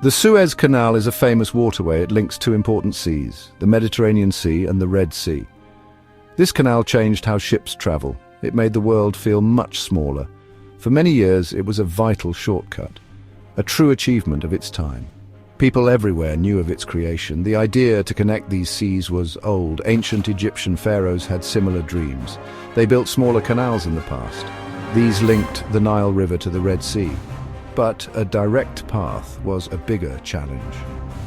The Suez Canal is a famous waterway. It links two important seas, the Mediterranean Sea and the Red Sea. This canal changed how ships travel. It made the world feel much smaller. For many years, it was a vital shortcut, a true achievement of its time. People everywhere knew of its creation. The idea to connect these seas was old. Ancient Egyptian pharaohs had similar dreams. They built smaller canals in the past. These linked the Nile River to the Red Sea. But a direct path was a bigger challenge.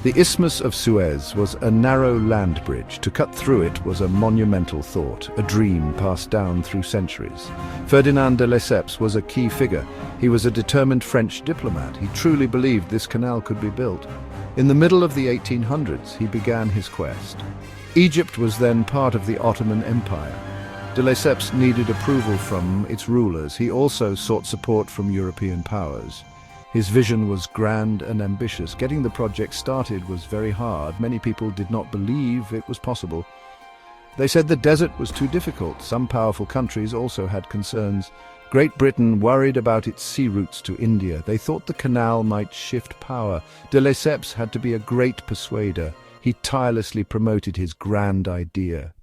The Isthmus of Suez was a narrow land bridge. To cut through it was a monumental thought, a dream passed down through centuries. Ferdinand de Lesseps was a key figure. He was a determined French diplomat. He truly believed this canal could be built. In the middle of the 1800s, he began his quest. Egypt was then part of the Ottoman Empire. De Lesseps needed approval from its rulers. He also sought support from European powers. His vision was grand and ambitious. Getting the project started was very hard. Many people did not believe it was possible. They said the desert was too difficult. Some powerful countries also had concerns. Great Britain worried about its sea routes to India. They thought the canal might shift power. De Lesseps had to be a great persuader. He tirelessly promoted his grand idea.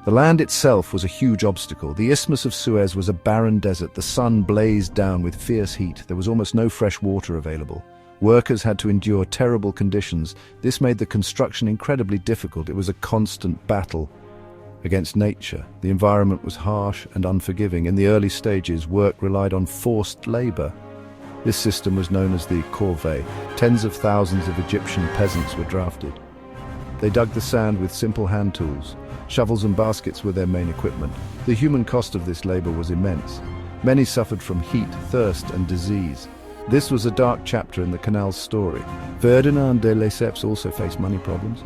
The land itself was a huge obstacle. The Isthmus of Suez was a barren desert. The sun blazed down with fierce heat. There was almost no fresh water available. Workers had to endure terrible conditions. This made the construction incredibly difficult. It was a constant battle against nature. The environment was harsh and unforgiving. In the early stages, work relied on forced labor. This system was known as the corvée. Tens of thousands of Egyptian peasants were drafted. They dug the sand with simple hand tools. Shovels and baskets were their main equipment. The human cost of this labor was immense. Many suffered from heat, thirst, and disease. This was a dark chapter in the canal's story. Ferdinand de Lesseps also faced money problems.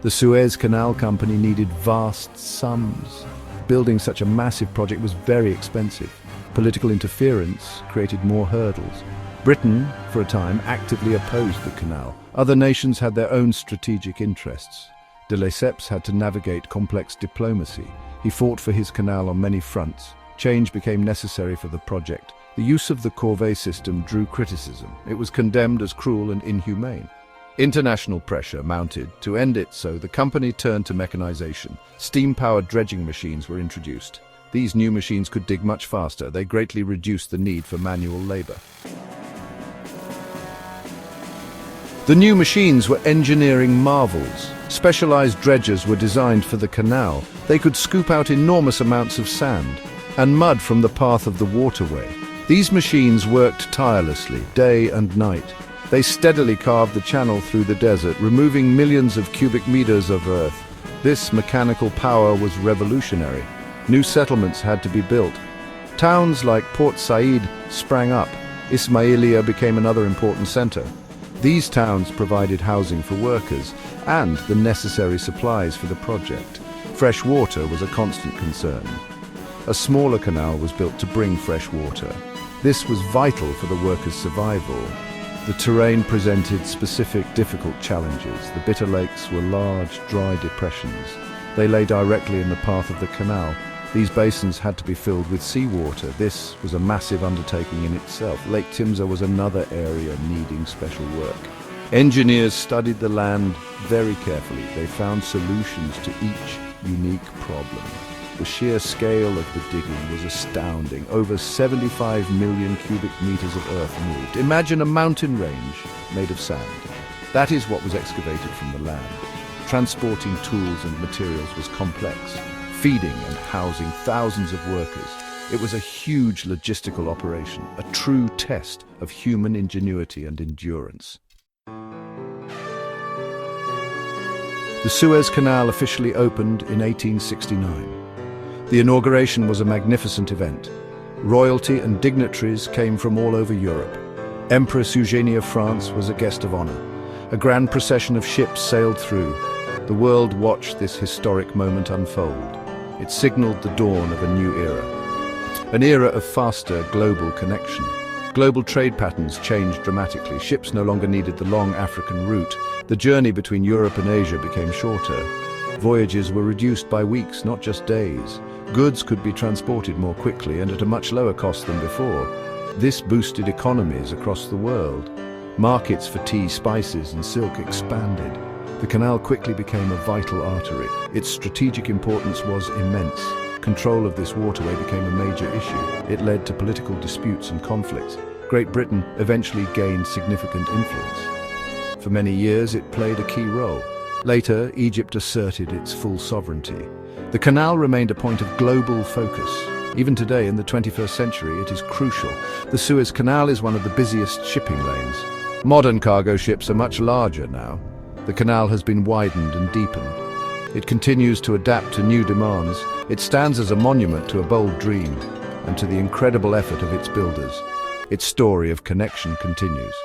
The Suez Canal Company needed vast sums. Building such a massive project was very expensive. Political interference created more hurdles. Britain, for a time, actively opposed the canal. Other nations had their own strategic interests. De Lesseps had to navigate complex diplomacy. He fought for his canal on many fronts. Change became necessary for the project. The use of the corvée system drew criticism. It was condemned as cruel and inhumane. International pressure mounted to end it, so the company turned to mechanization. Steam-powered dredging machines were introduced. These new machines could dig much faster. They greatly reduced the need for manual labor. The new machines were engineering marvels. Specialized dredgers were designed for the canal. They could scoop out enormous amounts of sand and mud from the path of the waterway. These machines worked tirelessly, day and night. They steadily carved the channel through the desert, removing millions of cubic meters of earth. This mechanical power was revolutionary. New settlements had to be built. Towns like Port Said sprang up. Ismailia became another important center. These towns provided housing for workers and the necessary supplies for the project. Fresh water was a constant concern. A smaller canal was built to bring fresh water. This was vital for the workers' survival. The terrain presented specific, difficult challenges. The Bitter Lakes were large, dry depressions. They lay directly in the path of the canal. These basins had to be filled with seawater. This was a massive undertaking in itself. Lake Timza was another area needing special work. Engineers studied the land very carefully. They found solutions to each unique problem. The sheer scale of the digging was astounding. Over 75 million cubic meters of earth moved. Imagine a mountain range made of sand. That is what was excavated from the land. Transporting tools and materials was complex. Feeding and housing thousands of workers. It was a huge logistical operation, a true test of human ingenuity and endurance. The Suez Canal officially opened in 1869. The inauguration was a magnificent event. Royalty and dignitaries came from all over Europe. Empress Eugenie of France was a guest of honor. A grand procession of ships sailed through. The world watched this historic moment unfold. It signaled the dawn of a new era. An era of faster global connection. Global trade patterns changed dramatically. Ships no longer needed the long African route. The journey between Europe and Asia became shorter. Voyages were reduced by weeks, not just days. Goods could be transported more quickly and at a much lower cost than before. This boosted economies across the world. Markets for tea, spices, and silk expanded. The canal quickly became a vital artery. Its strategic importance was immense. Control of this waterway became a major issue. It led to political disputes and conflicts. Great Britain eventually gained significant influence. For many years, it played a key role. Later, Egypt asserted its full sovereignty. The canal remained a point of global focus. Even today, in the 21st century, it is crucial. The Suez Canal is one of the busiest shipping lanes. Modern cargo ships are much larger now. The canal has been widened and deepened. It continues to adapt to new demands. It stands as a monument to a bold dream and to the incredible effort of its builders. Its story of connection continues.